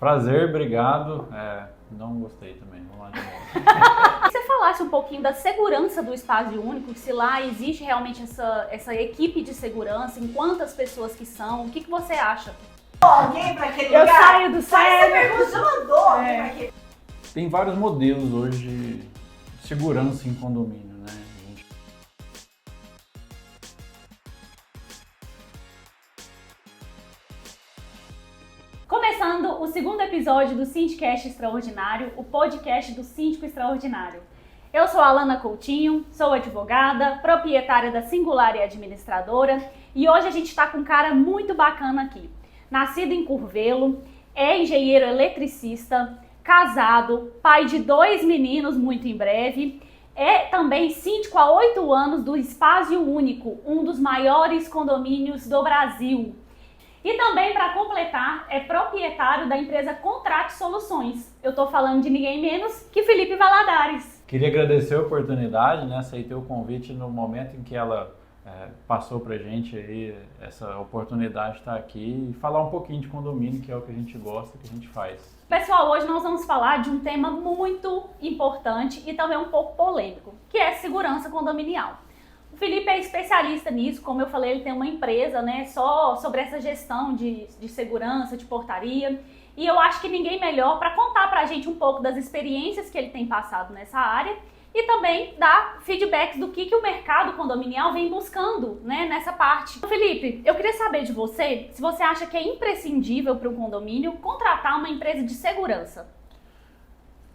Prazer, obrigado. Não gostei também, vamos lá de novo. Se você falasse um pouquinho da segurança do Espaço Único, se lá existe realmente essa equipe de segurança, em quantas pessoas que são, o que você acha? Alguém para aquele Eu lugar? saio do sério. Você mandou alguém pra aquele... Tem vários modelos hoje de segurança em condomínio, né? Começando o segundo episódio do Sindicast Extraordinário, o podcast do Síndico Extraordinário. Eu sou a Alana Coutinho, sou advogada, proprietária da Singular e administradora, e hoje a gente está com um cara muito bacana aqui. Nascido em Curvelo, é engenheiro eletricista, casado, pai de 2 meninos muito em breve, é também síndico há 8 anos do Espaço Único, um dos maiores condomínios do Brasil. E também, para completar, é proprietário da empresa Contrate Soluções. Eu estou falando de ninguém menos que Felipe Valadares. Queria agradecer a oportunidade, né? Aceitei o convite no momento em que ela passou pra gente aí essa oportunidade de estar aqui e falar um pouquinho de condomínio, que é o que a gente gosta, que a gente faz. Pessoal, hoje nós vamos falar de um tema muito importante e também um pouco polêmico, que é segurança condominial. O Felipe é especialista nisso, como eu falei, ele tem uma empresa, né, só sobre essa gestão de segurança, de portaria. E eu acho que ninguém melhor para contar pra gente um pouco das experiências que ele tem passado nessa área e também dar feedbacks do que o mercado condominial vem buscando, né, nessa parte. Felipe, eu queria saber de você, se você acha que é imprescindível para um condomínio contratar uma empresa de segurança.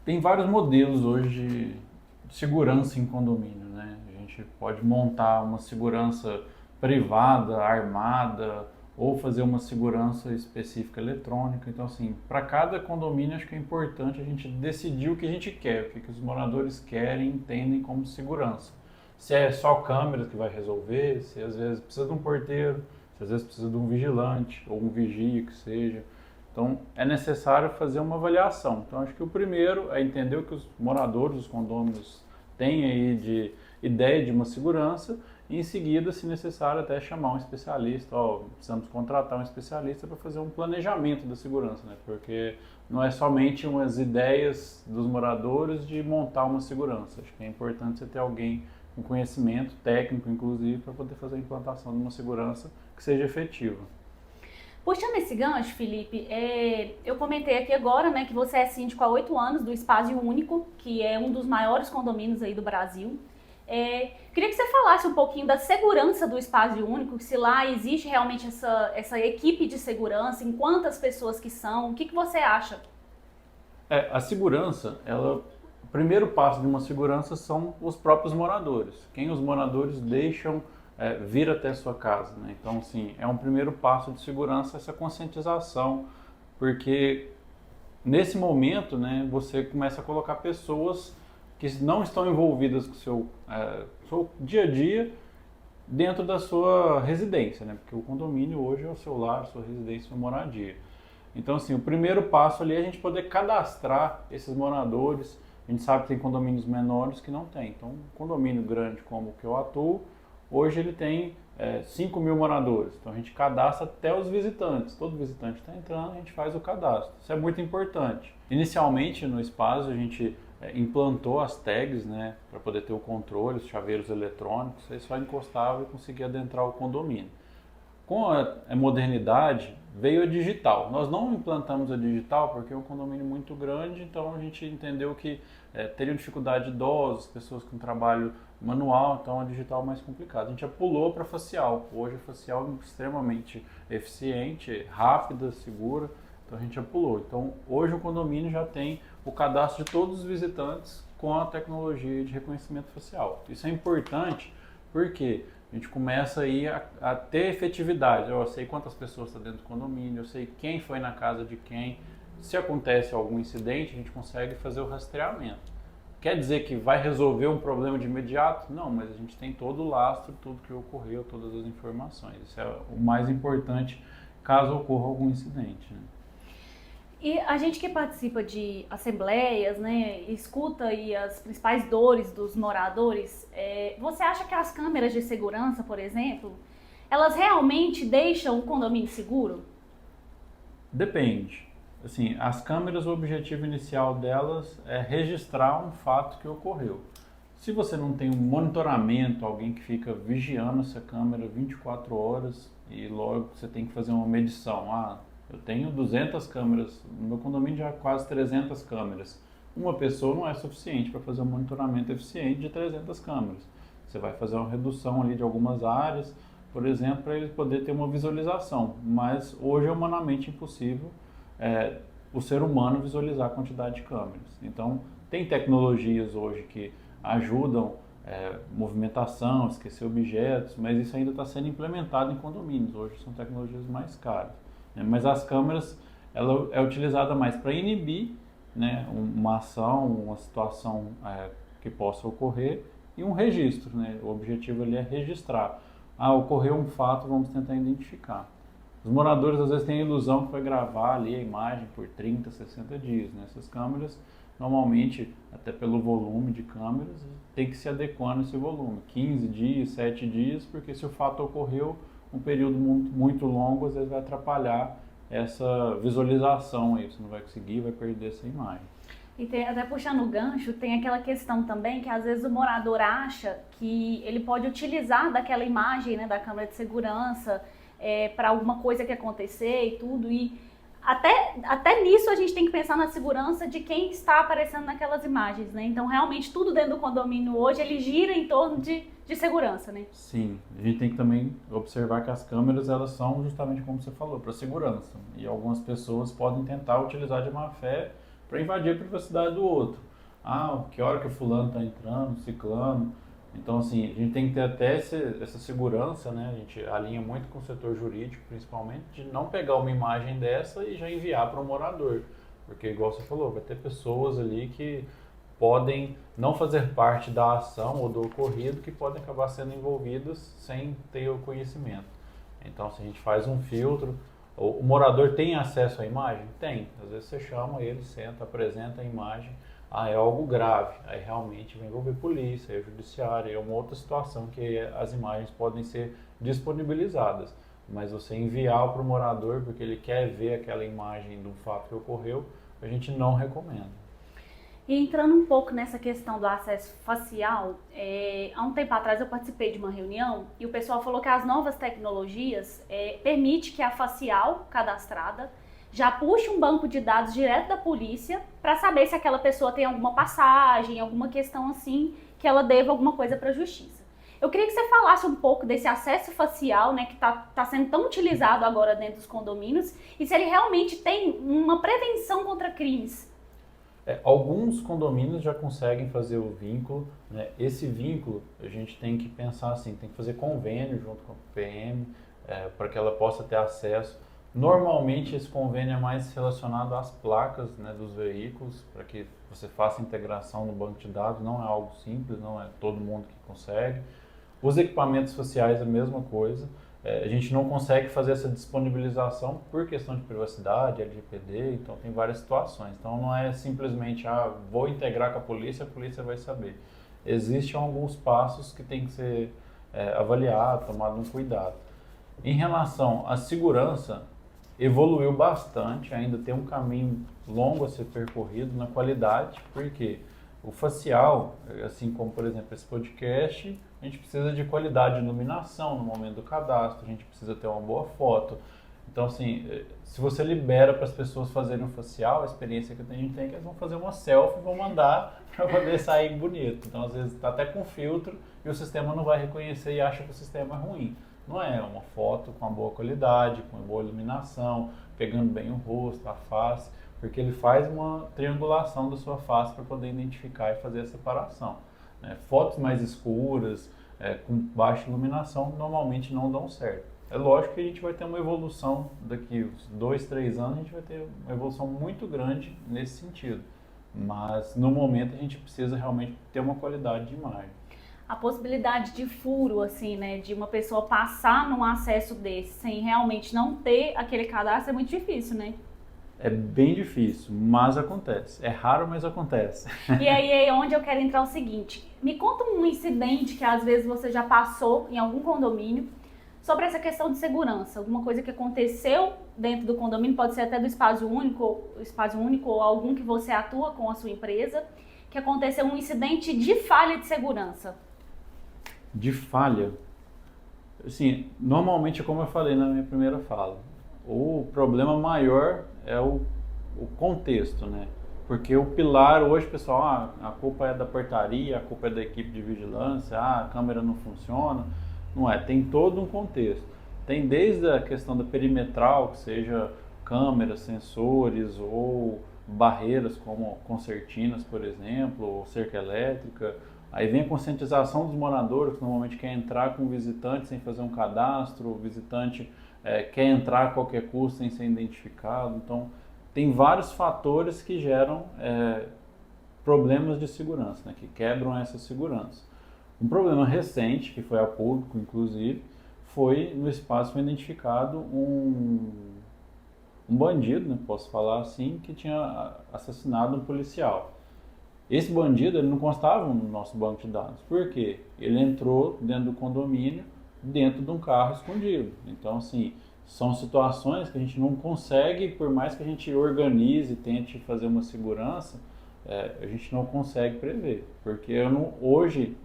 Tem vários modelos hoje de segurança em condomínio, né? A gente pode montar uma segurança privada, armada, ou fazer uma segurança específica eletrônica. Então, assim, para cada condomínio acho que é importante a gente decidir o que a gente quer, o que os moradores querem e entendem como segurança. Se é só câmeras que vai resolver, se às vezes precisa de um porteiro, se às vezes precisa de um vigilante ou um vigia que seja. Então, é necessário fazer uma avaliação. Então, acho que o primeiro é entender o que os moradores dos condôminos têm aí de ideia de uma segurança e, em seguida, se necessário, até chamar um especialista. Precisamos contratar um especialista para fazer um planejamento da segurança, né? Porque não é somente umas ideias dos moradores de montar uma segurança. Acho que é importante você ter alguém com conhecimento técnico, inclusive, para poder fazer a implantação de uma segurança que seja efetiva. Puxando esse gancho, Felipe, eu comentei aqui agora, né, que você é síndico há 8 anos do Espaço Único, que é um dos maiores condomínios aí do Brasil. Queria que você falasse um pouquinho da segurança do Espaço Único, se lá existe realmente essa equipe de segurança, em quantas pessoas que são, o que você acha? A segurança, o primeiro passo de uma segurança são os próprios moradores. Quem os moradores deixam vir até a sua casa, né? Então, assim, é um primeiro passo de segurança essa conscientização, porque nesse momento, né, você começa a colocar pessoas que não estão envolvidas com o seu dia a dia dentro da sua residência, né? Porque o condomínio hoje é o seu lar, sua residência, sua moradia. Então, assim, o primeiro passo ali é a gente poder cadastrar esses moradores. A gente sabe que tem condomínios menores que não tem. Então, um condomínio grande como o que eu atuo, hoje ele tem 5 mil moradores. Então, a gente cadastra até os visitantes. Todo visitante está entrando, a gente faz o cadastro. Isso é muito importante. Inicialmente, no espaço, a gente implantou as tags, né, para poder ter o controle, os chaveiros eletrônicos. Aí só encostava e conseguia adentrar o condomínio. Com a modernidade, veio a digital. Nós não implantamos a digital porque é um condomínio muito grande, então a gente entendeu que teriam dificuldade idosos, pessoas com trabalho manual, então a digital é mais complicado. A gente já pulou para facial. Hoje a facial é extremamente eficiente, rápida, segura, então a gente já pulou. Então hoje o condomínio já tem o cadastro de todos os visitantes com a tecnologia de reconhecimento facial. Isso é importante porque a gente começa aí a ter efetividade. Eu sei quantas pessoas estão dentro do condomínio, eu sei quem foi na casa de quem. Se acontece algum incidente, a gente consegue fazer o rastreamento. Quer dizer que vai resolver um problema de imediato? Não, mas a gente tem todo o lastro, tudo que ocorreu, todas as informações. Isso é o mais importante caso ocorra algum incidente, né? E a gente que participa de assembleias, né, escuta aí as principais dores dos moradores, você acha que as câmeras de segurança, por exemplo, elas realmente deixam o condomínio seguro? Depende. assim, as câmeras, o objetivo inicial delas é registrar um fato que ocorreu. Se você não tem um monitoramento, alguém que fica vigiando essa câmera 24 horas e logo você tem que fazer uma medição. Eu tenho 200 câmeras, no meu condomínio já há quase 300 câmeras. Uma pessoa não é suficiente para fazer um monitoramento eficiente de 300 câmeras. Você vai fazer uma redução ali de algumas áreas, por exemplo, para ele poder ter uma visualização. Mas hoje é humanamente impossível o ser humano visualizar a quantidade de câmeras. Então, tem tecnologias hoje que ajudam movimentação, esquecer objetos, mas isso ainda está sendo implementado em condomínios. Hoje são tecnologias mais caras, né? Mas as câmeras, ela é utilizada mais para inibir, né, uma ação, uma situação que possa ocorrer e um registro, né? O objetivo ali é registrar. Ocorreu um fato, vamos tentar identificar. Os moradores às vezes têm a ilusão que vai gravar ali a imagem por 30, 60 dias. Né? Essas câmeras, normalmente, até pelo volume de câmeras, tem que se adequar nesse volume. 15 dias, 7 dias, porque se o fato ocorreu um período muito longo, às vezes vai atrapalhar essa visualização aí. Você não vai conseguir, vai perder essa imagem. E até puxando o gancho, tem aquela questão também que às vezes o morador acha que ele pode utilizar daquela imagem, né, da câmera de segurança para alguma coisa que acontecer e tudo. E até nisso a gente tem que pensar na segurança de quem está aparecendo naquelas imagens, né? Então realmente tudo dentro do condomínio hoje ele gira em torno de segurança, né? Sim, a gente tem que também observar que as câmeras elas são justamente como você falou, para segurança. E algumas pessoas podem tentar utilizar de má fé para invadir a privacidade do outro. Que hora que o fulano está entrando, ciclano. Então, assim, a gente tem que ter até essa segurança, né? A gente alinha muito com o setor jurídico, principalmente, de não pegar uma imagem dessa e já enviar para o morador. Porque, igual você falou, vai ter pessoas ali que podem não fazer parte da ação ou do ocorrido, que podem acabar sendo envolvidas sem ter o conhecimento. Então, se a gente faz um filtro, o morador tem acesso à imagem? Tem. Às vezes você chama ele, senta, apresenta a imagem. É algo grave. Aí realmente vai envolver polícia, judiciário, é uma outra situação que as imagens podem ser disponibilizadas. Mas você enviar para o morador porque ele quer ver aquela imagem do fato que ocorreu, a gente não recomenda. E entrando um pouco nessa questão do acesso facial, há um tempo atrás eu participei de uma reunião e o pessoal falou que as novas tecnologias permitem que a facial cadastrada já puxe um banco de dados direto da polícia para saber se aquela pessoa tem alguma passagem, alguma questão assim, que ela deva alguma coisa para a justiça. Eu queria que você falasse um pouco desse acesso facial, né, que está sendo tão utilizado agora dentro dos condomínios, e se ele realmente tem uma prevenção contra crimes. Alguns condomínios já conseguem fazer o vínculo, né? Esse vínculo a gente tem que pensar assim, tem que fazer convênio junto com a PM para que ela possa ter acesso. Normalmente esse convênio é mais relacionado às placas, né, dos veículos, para que você faça integração no banco de dados, não é algo simples, não é todo mundo que consegue. Os equipamentos faciais é a mesma coisa, a gente não consegue fazer essa disponibilização por questão de privacidade, LGPD, então tem várias situações. Então não é simplesmente, vou integrar com a polícia vai saber. Existem alguns passos que tem que ser avaliado, tomado um cuidado. Em relação à segurança, evoluiu bastante, ainda tem um caminho longo a ser percorrido na qualidade, porque o facial, assim como por exemplo esse podcast, a gente precisa de qualidade de iluminação no momento do cadastro, a gente precisa ter uma boa foto. Então assim, se você libera para as pessoas fazerem o facial, a experiência que a gente tem é que eles vão fazer uma selfie e vão mandar para poder sair bonito. Então às vezes está até com filtro e o sistema não vai reconhecer e acha que o sistema é ruim. Não é uma foto com uma boa qualidade, com uma boa iluminação, pegando bem o rosto, a face, porque ele faz uma triangulação da sua face para poder identificar e fazer a separação. Fotos mais escuras, com baixa iluminação, normalmente não dão certo. É lógico que a gente vai ter uma evolução daqui uns 2, 3 anos, a gente vai ter uma evolução muito grande nesse sentido. Mas no momento a gente precisa realmente ter uma qualidade de imagem. A possibilidade de furo, assim, né, de uma pessoa passar num acesso desse sem realmente não ter aquele cadastro é muito difícil, né? É bem difícil, mas acontece. É raro, mas acontece. E aí é onde eu quero entrar o seguinte. Me conta um incidente que às vezes você já passou em algum condomínio, sobre essa questão de segurança. Alguma coisa que aconteceu dentro do condomínio, pode ser até do espaço único ou algum que você atua com a sua empresa, que aconteceu um incidente de falha de segurança. De falha? Assim, normalmente, como eu falei na minha primeira fala, o problema maior é o contexto, né? Porque o pilar hoje, pessoal, a culpa é da portaria, a culpa é da equipe de vigilância, a câmera não funciona. Não é, tem todo um contexto. Tem desde a questão da perimetral, que seja câmeras, sensores ou barreiras como concertinas, por exemplo, ou cerca elétrica. Aí vem a conscientização dos moradores, que normalmente quer entrar com o visitante sem fazer um cadastro, o visitante quer entrar a qualquer custo sem ser identificado. Então, tem vários fatores que geram problemas de segurança, né, que quebram essa segurança. Um problema recente, que foi a público, inclusive, foi no espaço foi identificado um bandido, né, posso falar assim, que tinha assassinado um policial. Esse bandido ele não constava no nosso banco de dados. Por quê? Ele entrou dentro do condomínio, dentro de um carro escondido. Então, assim, são situações que a gente não consegue, por mais que a gente organize e tente fazer uma segurança, a gente não consegue prever. Porque hoje,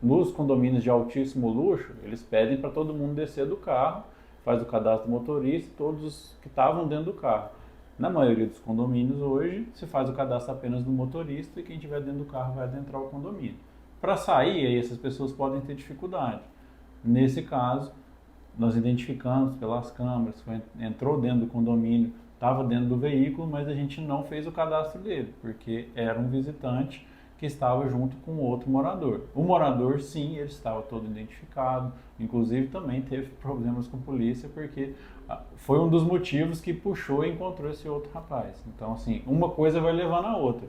nos condomínios de altíssimo luxo, eles pedem para todo mundo descer do carro, faz o cadastro do motorista, todos os que estavam dentro do carro. Na maioria dos condomínios hoje, se faz o cadastro apenas do motorista e quem estiver dentro do carro vai adentrar o condomínio. Para sair, aí essas pessoas podem ter dificuldade. Nesse caso, nós identificamos pelas câmeras, entrou dentro do condomínio, estava dentro do veículo, mas a gente não fez o cadastro dele, porque era um visitante que estava junto com outro morador. O morador, sim, ele estava todo identificado, inclusive também teve problemas com a polícia, porque foi um dos motivos que puxou e encontrou esse outro rapaz. Então, assim, uma coisa vai levando a outra.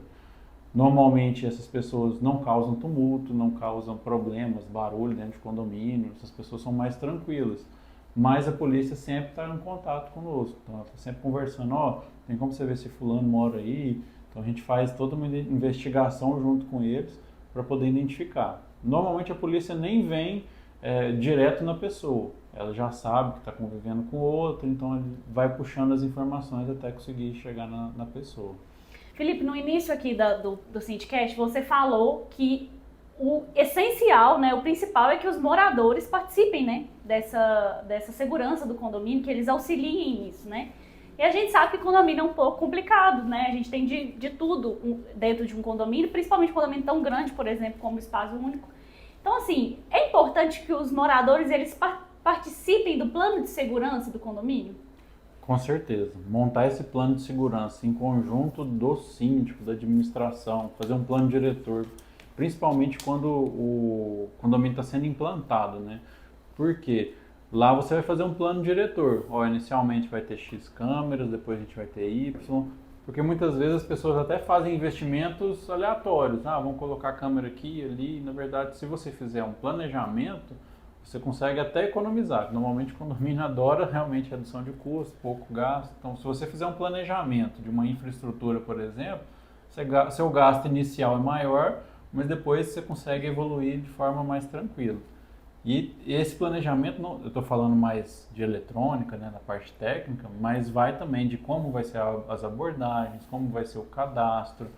Normalmente, essas pessoas não causam tumulto, não causam problemas, barulho dentro de condomínio, essas pessoas são mais tranquilas. Mas a polícia sempre está em contato conosco, então ela está sempre conversando, tem como você ver se fulano mora aí. Então a gente faz toda uma investigação junto com eles para poder identificar. Normalmente a polícia nem vem direto na pessoa, ela já sabe que está convivendo com o outro, então ele vai puxando as informações até conseguir chegar na pessoa. Felipe, no início aqui do Sindicast, você falou que o essencial, né, o principal é que os moradores participem, né, dessa segurança do condomínio, que eles auxiliem nisso, né? E a gente sabe que condomínio é um pouco complicado, né? A gente tem de tudo dentro de um condomínio, principalmente um condomínio tão grande, por exemplo, como o Espaço Único. Então, assim, é importante que os moradores eles participem do plano de segurança do condomínio? Com certeza. Montar esse plano de segurança em conjunto do síndico, da administração, fazer um plano diretor, principalmente quando o condomínio está sendo implantado, né? Por quê? Lá você vai fazer um plano diretor. Inicialmente vai ter X câmeras, depois a gente vai ter Y, porque muitas vezes as pessoas até fazem investimentos aleatórios. Vamos colocar a câmera aqui, ali. Na verdade, se você fizer um planejamento, você consegue até economizar. Normalmente o condomínio adora realmente redução de custo, pouco gasto. Então, se você fizer um planejamento de uma infraestrutura, por exemplo, seu gasto inicial é maior, mas depois você consegue evoluir de forma mais tranquila. E esse planejamento, eu estou falando mais de eletrônica, né, na parte técnica, mas vai também de como vai ser as abordagens, como vai ser o cadastro.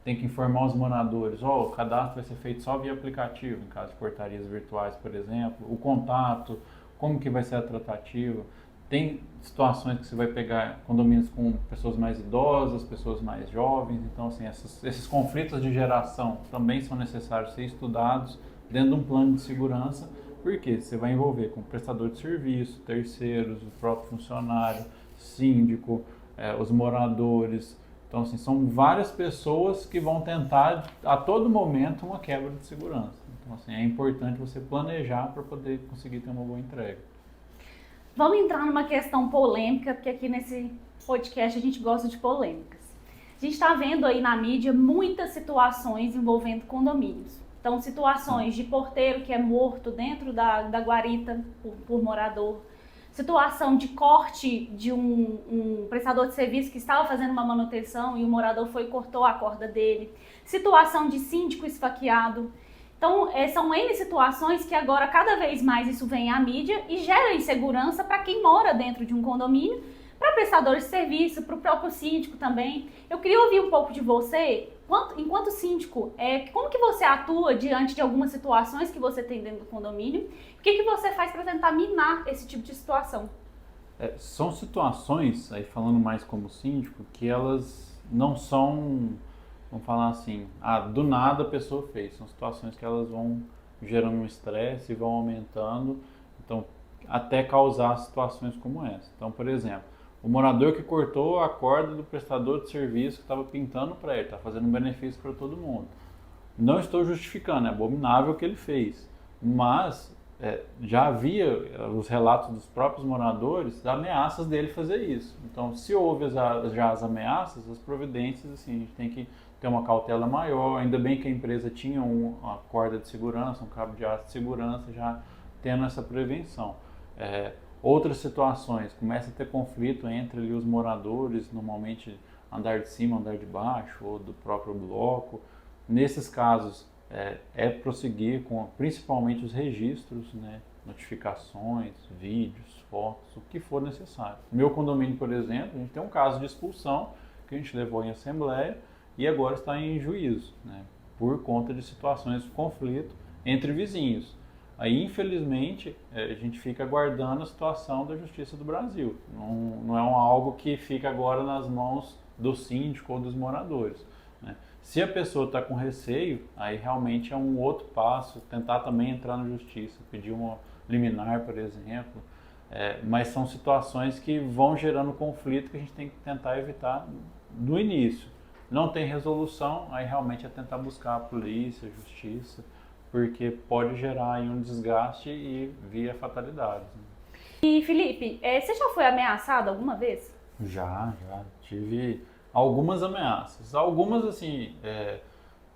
Tem que informar os moradores, o cadastro vai ser feito só via aplicativo, em caso de portarias virtuais, por exemplo. O contato, como que vai ser a tratativa. Tem situações que você vai pegar condomínios com pessoas mais idosas, pessoas mais jovens. Então, assim, esses conflitos de geração também são necessários ser estudados dentro de um plano de segurança, porque você vai envolver com o prestador de serviço, terceiros, o próprio funcionário, síndico, os moradores. Então, assim, são várias pessoas que vão tentar, a todo momento, uma quebra de segurança. Então, assim, é importante você planejar para poder conseguir ter uma boa entrega. Vamos entrar numa questão polêmica, porque aqui nesse podcast a gente gosta de polêmicas. A gente está vendo aí na mídia muitas situações envolvendo condomínios. Então, situações de porteiro que é morto dentro da guarita por morador, situação de corte de um prestador de serviço que estava fazendo uma manutenção e o morador foi e cortou a corda dele, situação de síndico esfaqueado. Então, são N situações que agora cada vez mais isso vem à mídia e gera insegurança para quem mora dentro de um condomínio, para prestadores de serviço, para o próprio síndico também. Eu queria ouvir um pouco de você, enquanto síndico, como que você atua diante de algumas situações que você tem dentro do condomínio? O que você faz para tentar minar esse tipo de situação? São situações, aí falando mais como síndico, que elas não são, vamos falar assim, do nada a pessoa fez. São situações que elas vão gerando um estresse e vão aumentando, então até causar situações como essa. Então, por exemplo, o morador que cortou a corda do prestador de serviço que estava pintando o prédio, está fazendo um benefício para todo mundo. Não estou justificando, é abominável o que ele fez, mas já havia os relatos dos próprios moradores das ameaças dele fazer isso. Então, se houve já as ameaças, as providências, assim, a gente tem que ter uma cautela maior. Ainda bem que a empresa tinha uma corda de segurança, um cabo de aço de segurança, já tendo essa prevenção. Outras situações, começa a ter conflito entre ali, os moradores, normalmente andar de cima, andar de baixo, ou do próprio bloco. Nesses casos, prosseguir com principalmente os registros, né, notificações, vídeos, fotos, o que for necessário. No meu condomínio, por exemplo, a gente tem um caso de expulsão que a gente levou em assembleia e agora está em juízo, né, por conta de situações de conflito entre vizinhos. Aí, infelizmente, a gente fica aguardando a situação da Justiça do Brasil. Não é algo que fica agora nas mãos do síndico ou dos moradores, né? Se a pessoa está com receio, aí realmente é um outro passo, tentar também entrar na Justiça, pedir uma liminar, por exemplo. Mas são situações que vão gerando conflito que a gente tem que tentar evitar no início. Não tem resolução, aí realmente é tentar buscar a polícia, a Justiça, porque pode gerar aí um desgaste e via fatalidades, né? E Felipe, você já foi ameaçado alguma vez? Já tive algumas ameaças. Algumas, assim,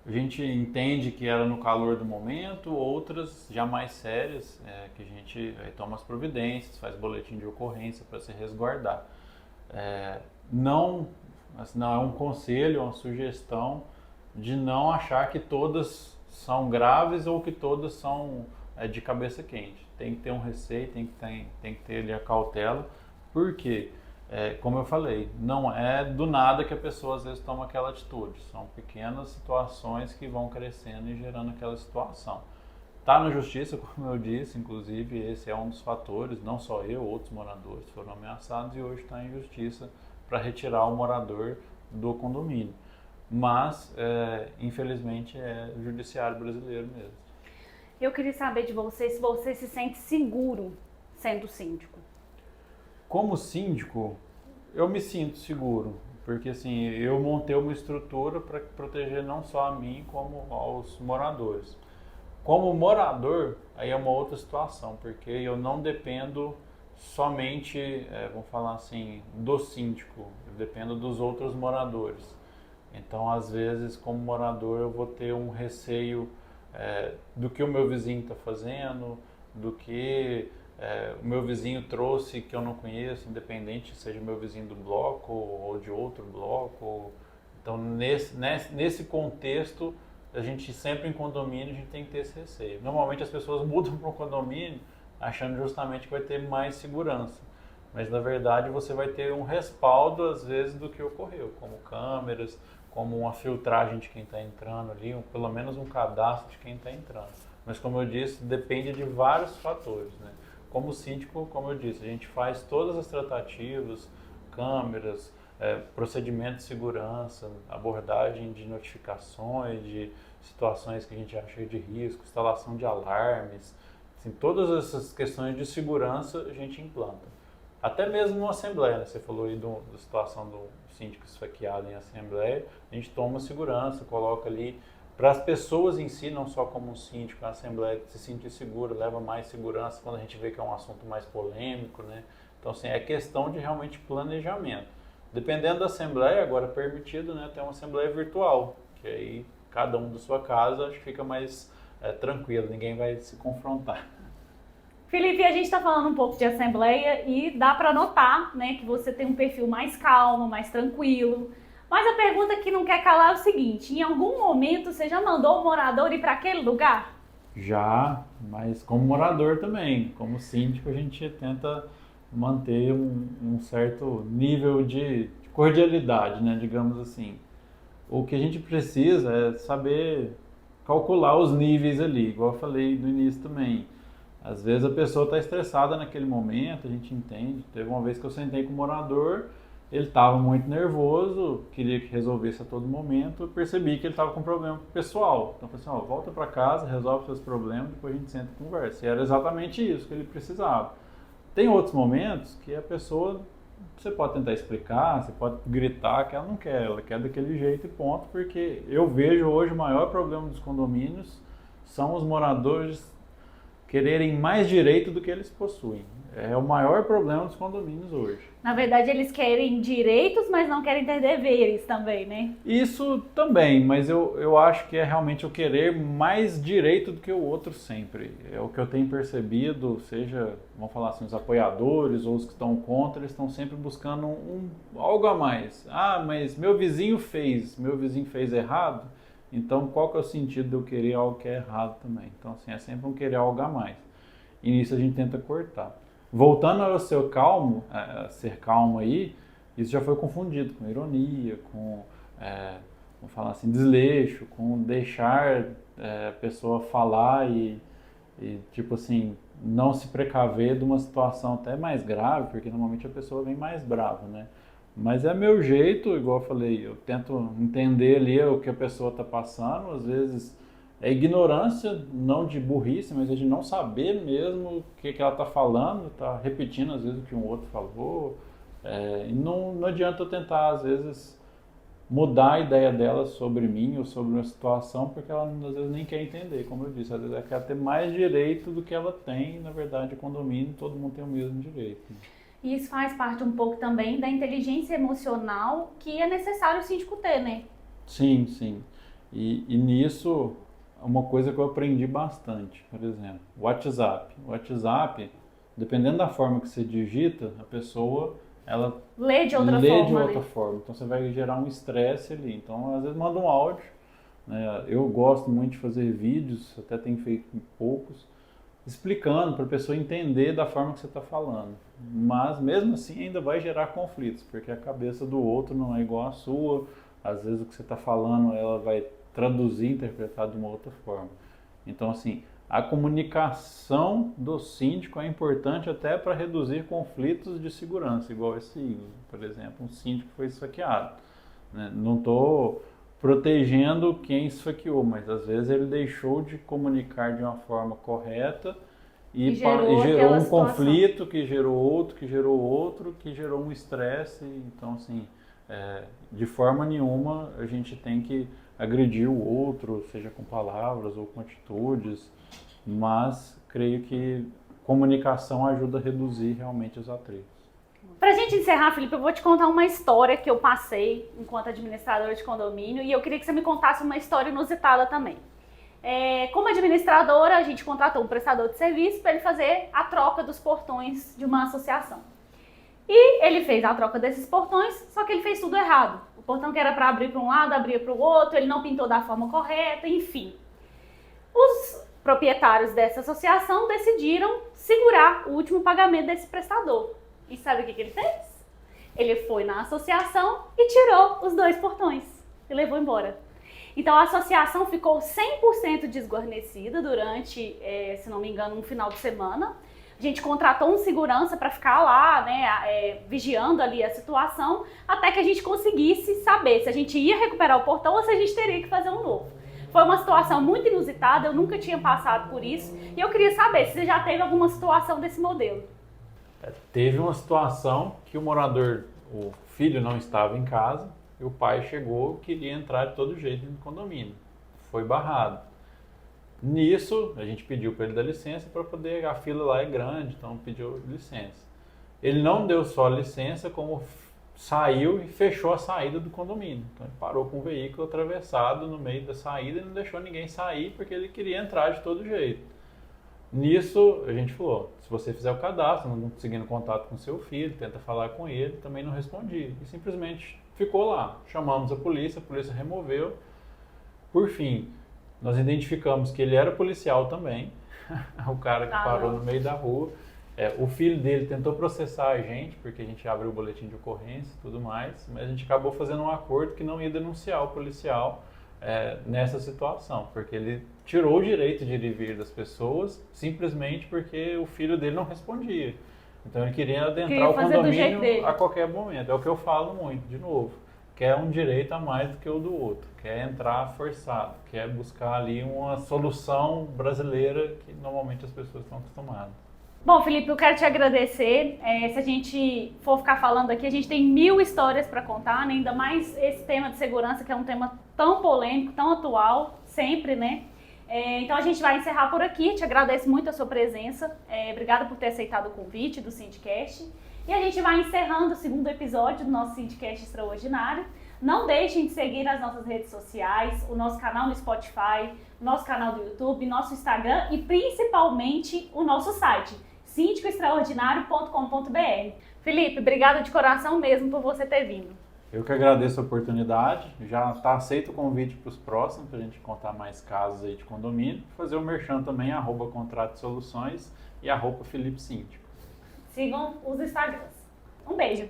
a gente entende que era no calor do momento, outras já mais sérias, que a gente toma as providências, faz boletim de ocorrência para se resguardar. Não é um conselho, é uma sugestão de não achar que todas são graves ou que todas são de cabeça quente. Tem que ter um receio, tem que ter ali a cautela, porque, como eu falei, não é do nada que a pessoa às vezes toma aquela atitude. São pequenas situações que vão crescendo e gerando aquela situação. Está na justiça, como eu disse, inclusive esse é um dos fatores, não só eu, outros moradores foram ameaçados e hoje está em justiça para retirar o morador do condomínio. Mas, infelizmente, é o judiciário brasileiro mesmo. Eu queria saber de você se você se sente seguro sendo síndico. Como síndico, eu me sinto seguro, porque assim, eu montei uma estrutura para proteger não só a mim, como aos moradores. Como morador, aí é uma outra situação, porque eu não dependo somente, vamos falar assim, do síndico, eu dependo dos outros moradores. Então, às vezes, como morador, eu vou ter um receio do que o meu vizinho está fazendo, do que o meu vizinho trouxe que eu não conheço, independente seja meu vizinho do bloco ou de outro bloco. Então, nesse contexto, a gente sempre em condomínio, a gente tem que ter esse receio. Normalmente as pessoas mudam para um condomínio achando justamente que vai ter mais segurança. Mas, na verdade, você vai ter um respaldo, às vezes, do que ocorreu, como câmeras, como uma filtragem de quem está entrando ali, pelo menos um cadastro de quem está entrando. Mas, como eu disse, depende de vários fatores, né? Como síndico, como eu disse, a gente faz todas as tratativas, câmeras, procedimento de segurança, abordagem de notificações, de situações que a gente acha de risco, instalação de alarmes, assim, todas essas questões de segurança a gente implanta. Até mesmo na assembleia, né? Você falou aí da situação do síndico esfaqueado em assembleia, a gente toma segurança, coloca ali para as pessoas em si, não só como um síndico, a assembleia se sentir seguro, leva mais segurança quando a gente vê que é um assunto mais polêmico, né? Então, assim, é questão de realmente planejamento. Dependendo da assembleia, agora é permitido, né, ter uma assembleia virtual, que aí cada um da sua casa acho que fica mais tranquilo, ninguém vai se confrontar. Felipe, a gente está falando um pouco de assembleia e dá para notar, né, que você tem um perfil mais calmo, mais tranquilo. Mas a pergunta que não quer calar é o seguinte: em algum momento você já mandou o morador ir para aquele lugar? Já, mas como morador também, como síndico, a gente tenta manter um certo nível de cordialidade, né, digamos assim. O que a gente precisa é saber calcular os níveis ali, igual eu falei no início também. Às vezes a pessoa está estressada naquele momento, a gente entende. Teve uma vez que eu sentei com o morador, ele estava muito nervoso, queria que resolvesse a todo momento, eu percebi que ele estava com um problema pessoal. Então eu falei assim, ó, volta para casa, resolve seus problemas, depois a gente senta e conversa. E era exatamente isso que ele precisava. Tem outros momentos que a pessoa, você pode tentar explicar, você pode gritar que ela quer daquele jeito e ponto, porque eu vejo hoje o maior problema dos condomínios são os moradores quererem mais direito do que eles possuem. É o maior problema dos condomínios hoje. Na verdade, eles querem direitos, mas não querem ter deveres também, né? Isso também, mas eu acho que é realmente o querer mais direito do que o outro sempre. É o que eu tenho percebido, seja, vamos falar assim, os apoiadores ou os que estão contra, eles estão sempre buscando algo a mais. Ah, mas meu vizinho fez errado, então qual que é o sentido de eu querer algo que é errado também? Então, assim, é sempre um querer algo a mais. E nisso a gente tenta cortar. Voltando ao seu calmo, a ser calmo aí, isso já foi confundido com ironia, com, vamos falar assim, desleixo, com deixar a pessoa falar e, tipo assim, não se precaver de uma situação até mais grave, porque normalmente a pessoa vem mais brava, né? Mas é meu jeito, igual eu falei, eu tento entender ali o que a pessoa está passando, às vezes é ignorância, não de burrice, mas é de não saber mesmo o que ela está falando, está repetindo às vezes o que um outro falou. E não adianta eu tentar, às vezes, mudar a ideia dela sobre mim ou sobre uma situação, porque ela às vezes nem quer entender, como eu disse. Às vezes ela quer ter mais direito do que ela tem, e, na verdade, o condomínio, todo mundo tem o mesmo direito. E isso faz parte um pouco também da inteligência emocional que é necessário o síndico ter, né? Sim, sim. E nisso, uma coisa que eu aprendi bastante, por exemplo, o WhatsApp. O WhatsApp, dependendo da forma que você digita, a pessoa, ela Lê de outra lê forma, de outra né? forma. Então você vai gerar um estresse ali. Então, às vezes manda um áudio, né? Eu gosto muito de fazer vídeos, até tenho feito poucos, explicando para a pessoa entender da forma que você está falando. Mas mesmo assim ainda vai gerar conflitos, porque a cabeça do outro não é igual à sua. Às vezes o que você está falando ela vai traduzir, interpretar de uma outra forma. Então assim, a comunicação do síndico é importante até para reduzir conflitos de segurança, igual esse, por exemplo, um síndico foi esfaqueado, né? Não estou protegendo quem esfaqueou, mas às vezes ele deixou de comunicar de uma forma correta E e gerou gerou aquela um situação. conflito que gerou outro, que gerou outro, que gerou um estresse. Então, assim, de forma nenhuma a gente tem que agredir o outro, seja com palavras ou com atitudes, mas creio que comunicação ajuda a reduzir realmente os atritos. Pra gente encerrar, Felipe, eu vou te contar uma história que eu passei enquanto administradora de condomínio e eu queria que você me contasse uma história inusitada também. Como administradora, a gente contratou um prestador de serviço para ele fazer a troca dos portões de uma associação. E ele fez a troca desses portões, só que ele fez tudo errado. O portão que era para abrir para um lado, abria para o outro, ele não pintou da forma correta, enfim. Os proprietários dessa associação decidiram segurar o último pagamento desse prestador. E sabe o que ele fez? Ele foi na associação e tirou os 2 portões e levou embora. Então a associação ficou 100% desguarnecida durante, se não me engano, um final de semana. A gente contratou um segurança para ficar lá, né, vigiando ali a situação, até que a gente conseguisse saber se a gente ia recuperar o portão ou se a gente teria que fazer um novo. Foi uma situação muito inusitada, eu nunca tinha passado por isso e eu queria saber se você já teve alguma situação desse modelo. Teve uma situação que o morador, o filho não estava em casa e o pai chegou e queria entrar de todo jeito no condomínio. Foi barrado. Nisso, a gente pediu para ele dar licença para poder, a fila lá é grande, então pediu licença. Ele não deu só licença, como saiu e fechou a saída do condomínio. Então ele parou com o veículo atravessado no meio da saída e não deixou ninguém sair porque ele queria entrar de todo jeito. Nisso, a gente falou, se você fizer o cadastro, não conseguindo contato com seu filho, tenta falar com ele, também não respondi. E simplesmente ficou lá. Chamamos a polícia removeu. Por fim, Nós identificamos que ele era policial também, o cara que parou no meio da rua. O filho dele tentou processar a gente, porque a gente abriu o boletim de ocorrência e tudo mais, mas a gente acabou fazendo um acordo que não ia denunciar o policial nessa situação, porque ele tirou o direito de ir e vir das pessoas simplesmente porque o filho dele não respondia. Então ele queria adentrar o condomínio a qualquer momento. É o que eu falo muito, de novo. Quer um direito a mais do que o do outro. Quer entrar forçado. Quer buscar ali uma solução brasileira que normalmente as pessoas estão acostumadas. Bom, Felipe, eu quero te agradecer. Se a gente for ficar falando aqui, a gente tem 1000 histórias para contar, né? Ainda mais esse tema de segurança, que é um tema tão polêmico, tão atual, sempre, né? Então a gente vai encerrar por aqui. Te agradeço muito a sua presença. Obrigada por ter aceitado o convite do Sindicast. E a gente vai encerrando o segundo episódio do nosso Sindicast Extraordinário. Não deixem de seguir as nossas redes sociais, o nosso canal no Spotify, o nosso canal do YouTube, nosso Instagram e principalmente o nosso site, sindicoextraordinario.com.br. Felipe, obrigada de coração mesmo por você ter vindo. Eu que agradeço a oportunidade. Já está aceito o convite para os próximos, para a gente contar mais casos aí de condomínio. Fazer o merchan também, @Contrato Soluções e @Felipe Síndico. Sigam os Instagrams. Um beijo!